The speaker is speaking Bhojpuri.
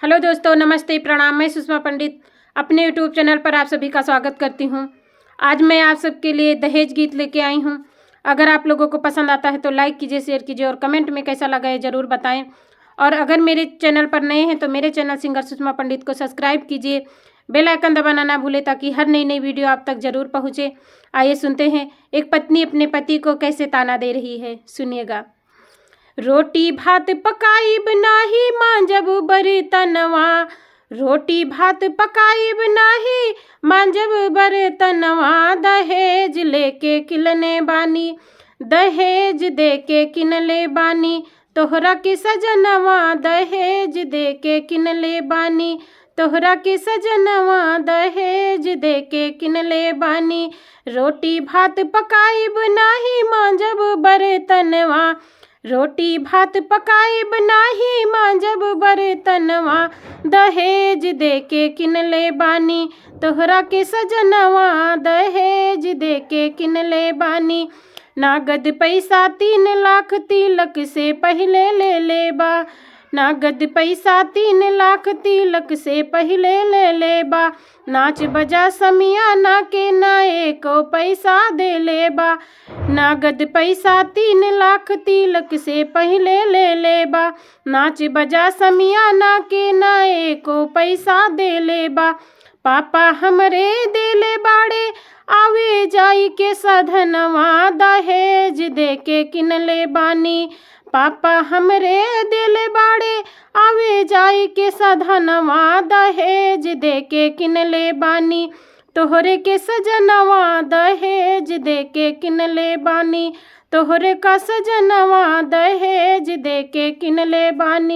हेलो दोस्तों, नमस्ते, प्रणाम। मैं सुषमा पंडित अपने यूट्यूब चैनल पर आप सभी का स्वागत करती हूं। आज मैं आप सबके लिए दहेज गीत लेके आई हूं। अगर आप लोगों को पसंद आता है तो लाइक कीजिए, शेयर कीजिए और कमेंट में कैसा लगा है ज़रूर बताएं। और अगर मेरे चैनल पर नए हैं तो मेरे चैनल सिंगर सुषमा पंडित को सब्सक्राइब कीजिए, बेल आइकन दबाना ना भूलें ताकि हर नई वीडियो आप तक ज़रूर पहुँचे। आइए सुनते हैं एक पत्नी अपने पति को कैसे ताना दे रही है, सुनिएगा। रोटी भात पकाई बनाही मांजब बर्तनवा, रोटी भात पकाई बनाही मांजब बर्तनवा, दहेज लेके किलने बानी, दहेज दे के किनले बानी, तोहरा के सजनवा दहेज दे के किनले बानी, तोहरा के सजनवा दहेज दे के किनले बानी, रोटी भात पकाई बनाही मांजब बर्तनवा, रोटी भात पकाई बनाही मांजब बर्तनवा, दहेज दे के किनले बानी, तोहरा के सजनवा दहेज दे के किनले बानी, नागद पैसा 3 लाख तिलक से पहले ले लेबा, नागद पैसा 3 लाख तिलक से पहले ले लेबा, नाच बजा समियाना के नाए को पैसा दे लेबा, नागद पैसा 3 लाख तिलक से पहले ले लेबा, नाच बजा समियाना के नाए को पैसा दे लेबा, पापा हमरे देले बाड़े आवे जाई के साधनवा, दहेज दे के किनले बानी, पापा हमरे देले बाड़े आवे जाई के साधनवा, दहेज दे के किनले बानी, तोहरे के सजनवा दहेज दे के किनले बानी, तोहरे का सजनवा दहेज दे के किनले बानी।